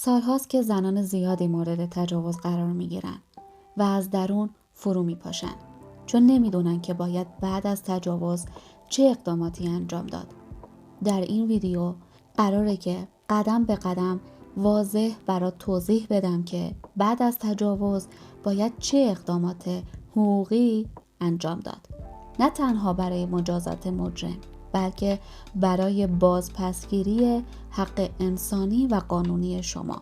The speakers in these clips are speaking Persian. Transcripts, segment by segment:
سالهاست که زنان زیادی مورد تجاوز قرار میگیرن و از درون فرو میپاشن چون نمیدونن که باید بعد از تجاوز چه اقداماتی انجام داد. در این ویدیو قراره که قدم به قدم واضح برات توضیح بدم که بعد از تجاوز باید چه اقدامات حقوقی انجام داد. نه تنها برای مجازات مجرم، بلکه برای بازپسگیری حق انسانی و قانونی شما.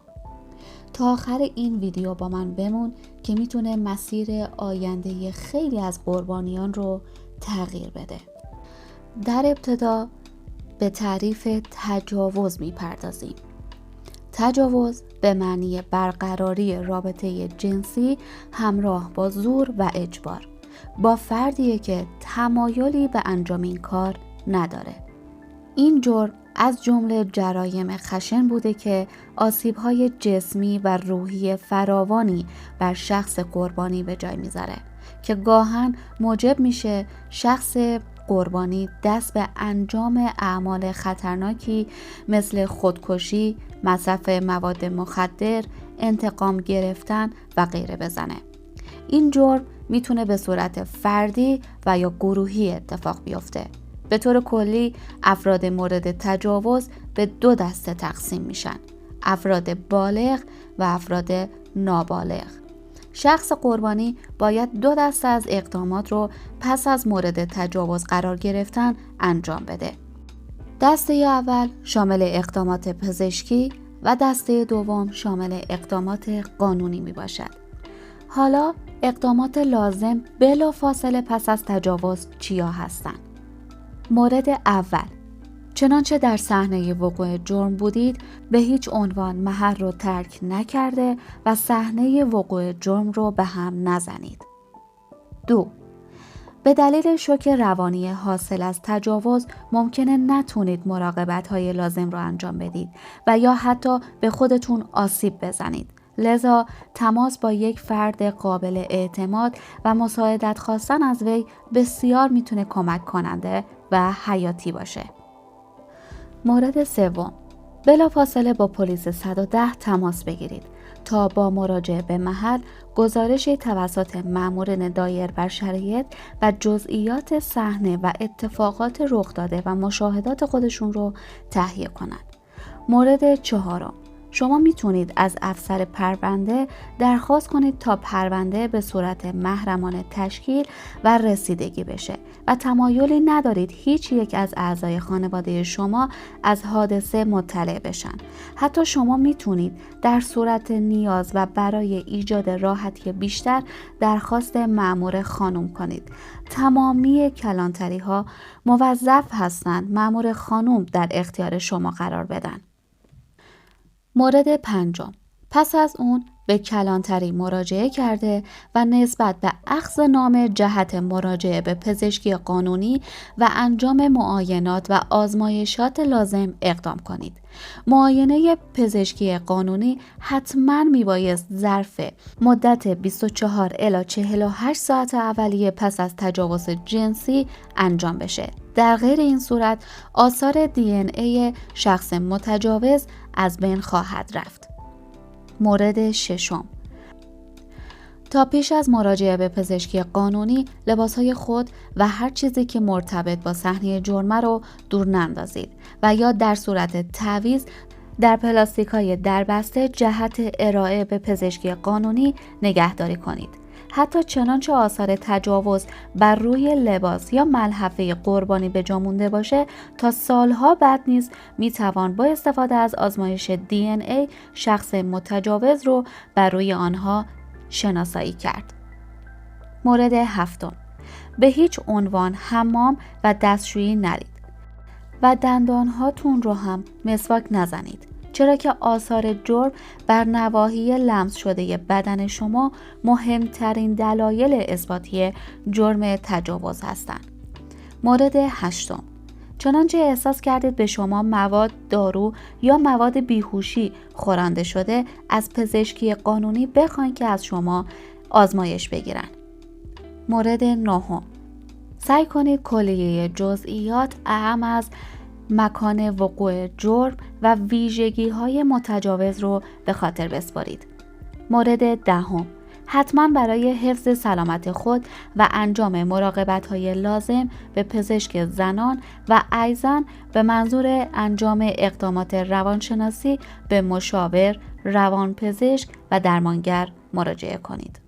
تا آخر این ویدیو با من بمون که میتونه مسیر آینده خیلی از قربانیان رو تغییر بده. در ابتدا به تعریف تجاوز میپردازیم. تجاوز به معنی برقراری رابطه جنسی همراه با زور و اجبار با فردیه که تمایلی به انجام این کار نداره. این جرم از جمله جرایم خشن بوده که آسیب‌های جسمی و روحی فراوانی بر شخص قربانی به جای میذاره که گاهن موجب میشه شخص قربانی دست به انجام اعمال خطرناکی مثل خودکشی، مصرف مواد مخدر، انتقام گرفتن و غیره بزنه. این جرم میتونه به صورت فردی و یا گروهی اتفاق بیفته. به طور کلی افراد مورد تجاوز به دو دسته تقسیم میشن: افراد بالغ و افراد نابالغ. شخص قربانی باید دو دسته از اقدامات رو پس از مورد تجاوز قرار گرفتن انجام بده. دسته اول شامل اقدامات پزشکی و دسته دوم شامل اقدامات قانونی می باشد. حالا اقدامات لازم بلافاصله پس از تجاوز چیا هستند؟ مورد اول، چنانچه در صحنه وقوع جرم بودید به هیچ عنوان محل رو ترک نکرده و صحنه وقوع جرم رو به هم نزنید. 2. به دلیل شوک روانی حاصل از تجاوز ممکنه نتونید مراقبت‌های لازم رو انجام بدید و یا حتی به خودتون آسیب بزنید. لذا تماس با یک فرد قابل اعتماد و مساعدت خواستن از وی بسیار میتونه کمک کننده و حیاتی باشه. مورد سوم، بلافاصله با پلیس 110 تماس بگیرید تا با مراجعه به محل گزارشی توسط مأمورین دایر بر شرایط و جزئیات صحنه و اتفاقات رخ داده و مشاهدات خودشون رو تهیه کنند. مورد چهارم، شما میتونید از افسر پرونده درخواست کنید تا پرونده به صورت محرمانه تشکیل و رسیدگی بشه و تمایلی ندارید هیچ یک از اعضای خانواده شما از حادثه مطلع بشن. حتی شما میتونید در صورت نیاز و برای ایجاد راحتی بیشتر درخواست مأمور خانم کنید. تمامی کلانتری ها موظف هستند مأمور خانم در اختیار شما قرار بدن. مورد پنجم، پس از اون به کلانتری مراجعه کرده و نسبت به اخذ نام جهت مراجعه به پزشکی قانونی و انجام معاینات و آزمایشات لازم اقدام کنید. معاینه پزشکی قانونی حتما میبایست ظرف مدت 24 الی 48 ساعت اولیه پس از تجاوز جنسی انجام بشه. در غیر این صورت آثار DNA شخص متجاوز از بین خواهد رفت. مورد ششم، تا پیش از مراجعه به پزشکی قانونی لباسهای خود و هر چیزی که مرتبط با صحنه جرم رو دور نندازید و یا در صورت تعویض در پلاستیک‌های دربسته جهت ارائه به پزشکی قانونی نگهداری کنید. حتی چنانچه آثار تجاوز بر روی لباس یا ملحفه قربانی به جا مونده باشه، تا سالها بعد نیز میتوان با استفاده از آزمایش DNA شخص متجاوز رو بر روی آنها شناسایی کرد. مورد هفتم، به هیچ عنوان حمام و دستشویی نرید و دندانهاتون رو هم مسواک نزنید، چرا که آثار جرم بر نواحی لمس شده بدن شما مهمترین دلایل اثباتی جرم تجاوز هستند. مورد هشتم، چنانچه احساس کردید به شما مواد دارو یا مواد بیهوشی خورانده شده، از پزشکی قانونی بخواید که از شما آزمایش بگیرن. مورد نهم، سعی کنید کلیه جزئیات اهم از مکان وقوع جرم و ویژگی‌های متجاوز رو به خاطر بسپارید. مورد دهم، حتما برای حفظ سلامت خود و انجام مراقبت‌های لازم به پزشک زنان و ایضاً به منظور انجام اقدامات روانشناسی به مشاور، روانپزشک و درمانگر مراجعه کنید.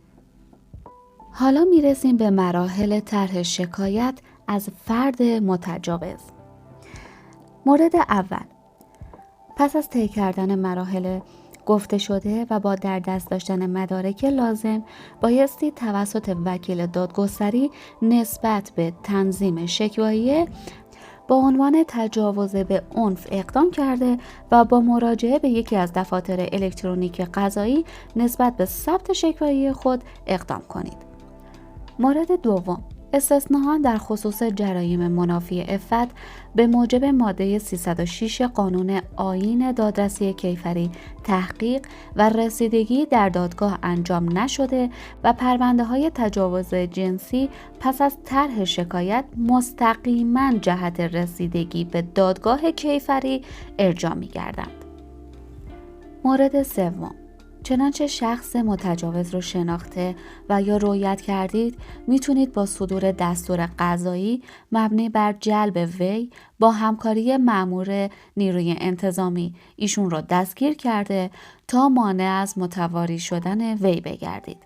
حالا میرسیم به مراحل طرح شکایت از فرد متجاوز. مورد اول، پس از طی کردن مراحل گفته شده و با در دست داشتن مدارک لازم، بایستی توسط وکیل دادگستری نسبت به تنظیم شکواییه با عنوان تجاوز به عنف اقدام کرده و با مراجعه به یکی از دفاتر الکترونیک قضایی نسبت به ثبت شکوایی خود اقدام کنید. مورد دوم، استثناءً در خصوص جرایم منافی عفت به موجب ماده 306 قانون آیین دادرسی کیفری تحقیق و رسیدگی در دادگاه انجام نشده و پرونده‌های تجاوز جنسی پس از طرح شکایت مستقیما جهت رسیدگی به دادگاه کیفری ارجاع می‌گردند. مورد سوم، چنانچه شخص متجاوز رو شناخته و یا رویت کردید، میتونید با صدور دستور قضایی مبنی بر جلب وی با همکاری مأمور نیروی انتظامی ایشون رو دستگیر کرده تا مانع از متواری شدن وی بگردید.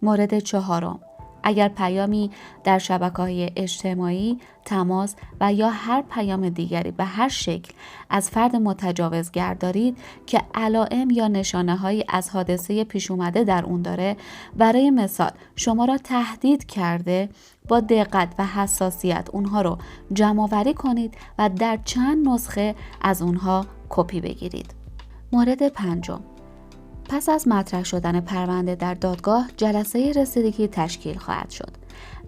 مورد چهارم، اگر پیامی در شبکه‌های اجتماعی، تماس و یا هر پیام دیگری به هر شکل از فرد متجاوزگر دارید که علائم یا نشانه‌هایی از حادثه پیش اومده در اون داره، برای مثال شما را تهدید کرده، با دقت و حساسیت اونها رو جمع‌آوری کنید و در چند نسخه از اونها کپی بگیرید. مورد پنجم، پس از مطرح شدن پرونده در دادگاه جلسه رسیدگی تشکیل خواهد شد.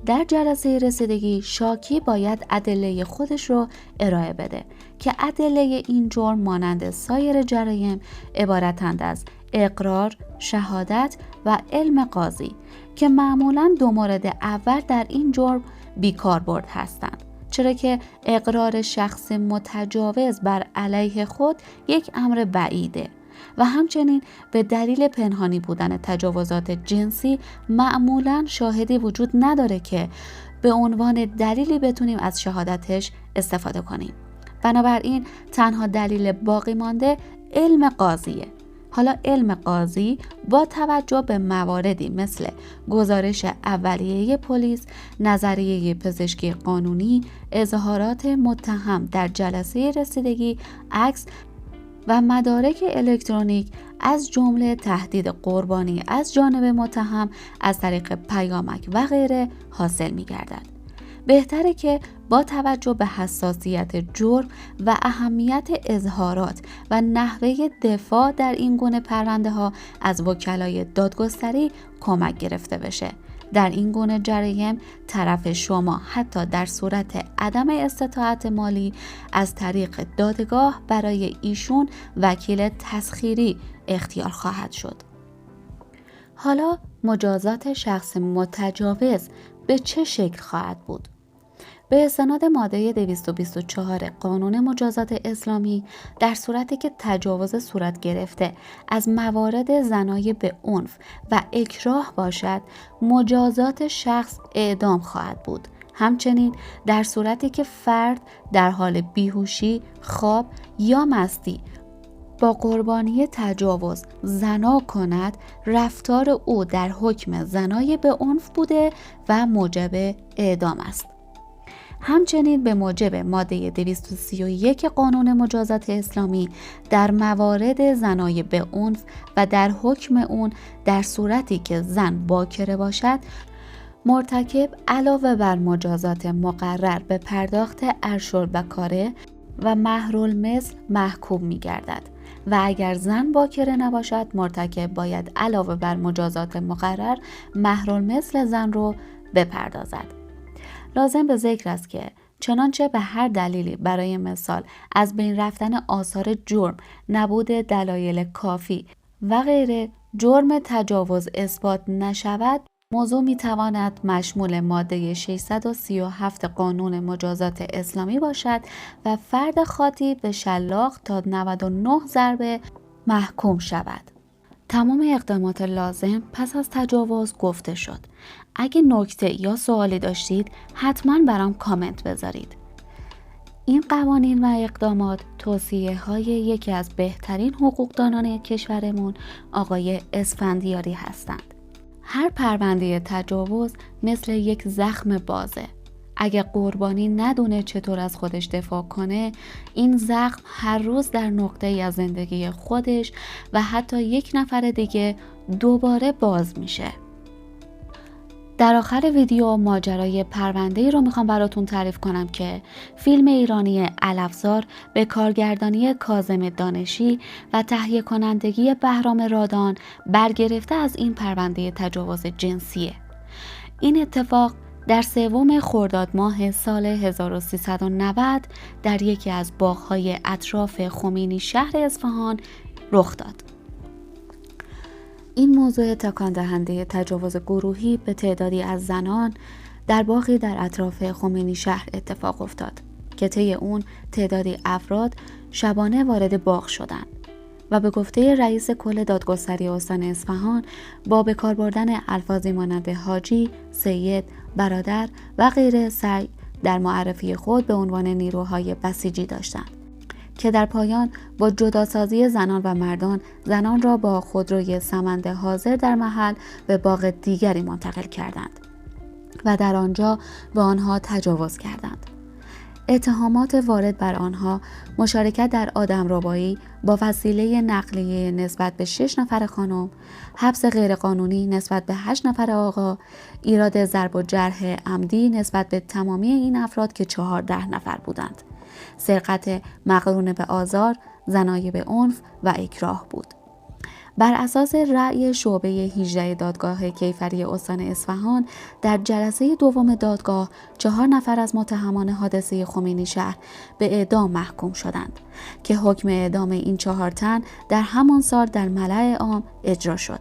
در جلسه رسیدگی شاکی باید ادله خودش رو ارائه بده که ادله این جرم مانند سایر جرایم عبارتند از اقرار، شهادت و علم قاضی که معمولاً دو مورد اول در این جرم بیکاربرد هستند، چرا که اقرار شخص متجاوز بر علیه خود یک امر بعیده و همچنین به دلیل پنهانی بودن تجاوزات جنسی معمولاً شاهدی وجود نداره که به عنوان دلیلی بتونیم از شهادتش استفاده کنیم. بنابراین تنها دلیل باقی مانده علم قاضیه. حالا علم قاضی با توجه به مواردی مثل گزارش اولیه پلیس، نظریه پزشکی قانونی، اظهارات متهم در جلسه رسیدگی، عکس و مدارک الکترونیک از جمله تهدید قربانی از جانب متهم از طریق پیامک و غیره حاصل می‌گردد. بهتره که با توجه به حساسیت جرم و اهمیت اظهارات و نحوه دفاع در این گونه پرونده ها از وکلای دادگستری کمک گرفته بشه. در این گونه جرایم طرف شما حتی در صورت عدم استطاعت مالی از طریق دادگاه برای ایشون وکیل تسخیری اختیار خواهد شد. حالا مجازات شخص متجاوز به چه شکل خواهد بود؟ به استناد ماده 224 قانون مجازات اسلامی، در صورتی که تجاوز صورت گرفته از موارد زنای به عنف و اکراه باشد، مجازات شخص اعدام خواهد بود. همچنین در صورتی که فرد در حال بیهوشی، خواب یا مستی با قربانی تجاوز زنا کند، رفتار او در حکم زنای به عنف بوده و موجب اعدام است. همچنین به موجب ماده 231 قانون مجازات اسلامی در موارد زنای به عنف و در حکم اون در صورتی که زن باکره باشد، مرتکب علاوه بر مجازات مقرر به پرداخت ارشدبکاره و مهرالمثل محکوم می گردد و اگر زن باکره نباشد، مرتکب باید علاوه بر مجازات مقرر مهرالمثل زن رو بپردازد. لازم به ذکر است که چنانچه به هر دلیلی، برای مثال از بین رفتن آثار جرم، نبود دلایل کافی و غیره، جرم تجاوز اثبات نشود، موضوع میتواند مشمول ماده 637 قانون مجازات اسلامی باشد و فرد خاطی به شلاق تا 99 ضربه محکوم شود. تمام اقدامات لازم پس از تجاوز گفته شد. اگه نکته یا سوالی داشتید حتما برام کامنت بذارید. این قوانین و اقدامات توصیه های یکی از بهترین حقوقدانان کشورمون آقای اسفندیاری هستند. هر پرونده تجاوز مثل یک زخم بازه. اگه قربانی ندونه چطور از خودش دفاع کنه، این زخم هر روز در نقطه‌ای از زندگی خودش و حتی یک نفر دیگه دوباره باز میشه. در آخر ویدیو ماجرای پرونده‌ای رو میخوام براتون تعریف کنم که فیلم ایرانی علفزار به کارگردانی کاظم دانشی و تهیه کنندگی بهرام رادان برگرفته از این پرونده تجاوز جنسیه. این اتفاق در 3 خرداد ماه سال 1390 در یکی از باغ‌های اطراف خمینی شهر اصفهان رخ داد. این موضوع تکان دهنده تجاوز گروهی به تعدادی از زنان در باغی در اطراف خمینی شهر اتفاق افتاد که طی اون تعدادی افراد شبانه وارد باغ شدند و به گفته رئیس کل دادگستری استان اصفهان با به کار بردن الفاظی مانند حاجی، سید، برادر و غیره سعی در معرفی خود به عنوان نیروهای بسیجی داشتند که در پایان با جداسازی زنان و مردان زنان را با خودروی سمند حاضر در محل به باغ دیگری منتقل کردند و در آنجا به آنها تجاوز کردند. اتهامات وارد بر آنها مشارکت در آدمربایی با وسیله نقلیه نسبت به 6 نفر خانم، حبس غیرقانونی نسبت به 8 نفر آقا، ایراد ضرب و جرح عمدی نسبت به تمامی این افراد که 14 نفر بودند، سرقت مقرون به آزار، زنای به عنف و اکراه بود. بر اساس رأی شعبه 18 دادگاه کیفری استان اصفهان در جلسه دوم دادگاه 4 نفر از متهمان حادثه خمینی شهر به اعدام محکوم شدند که حکم اعدام این 4 تن در همان سال در ملأ عام اجرا شد.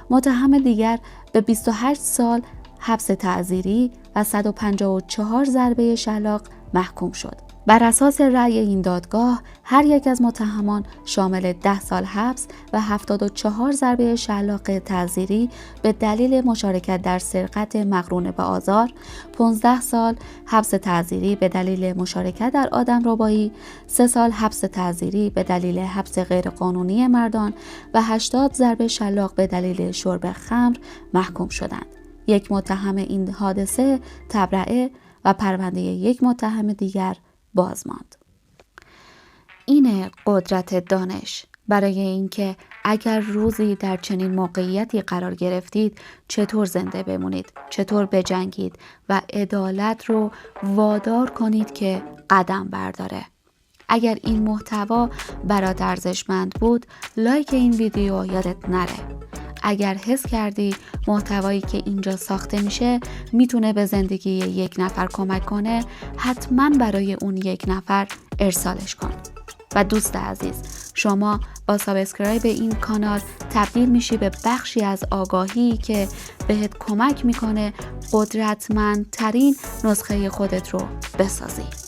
متهم دیگر به 28 سال حبس تعزیری و 154 ضربه شلاق محکوم شد. بر اساس رأی این دادگاه هر یک از متهمان شامل 10 سال حبس و 74 ضربه شلاق تعزیری به دلیل مشارکت در سرقت مقرون به آزار، 15 سال حبس تعزیری به دلیل مشارکت در آدمربایی، 3 سال حبس تعزیری به دلیل حبس غیرقانونی مردان و 80 ضربه شلاق به دلیل شرب خمر محکوم شدند. یک متهم این حادثه تبرئه و پرونده یک متهم دیگر باز ماند. این قدرت دانش برای اینکه اگر روزی در چنین موقعیتی قرار گرفتید چطور زنده بمونید، چطور بجنگید و عدالت رو وادار کنید که قدم برداره. اگر این محتوا برات ارزشمند بود لایک این ویدیو یادت نره. اگر حس کردی محتوایی که اینجا ساخته میشه میتونه به زندگی یک نفر کمک کنه، حتما برای اون یک نفر ارسالش کن. و دوست عزیز، شما با سابسکرایب این کانال تبدیل میشی به بخشی از آگاهی که بهت کمک میکنه قدرتمندترین نسخه خودت رو بسازی.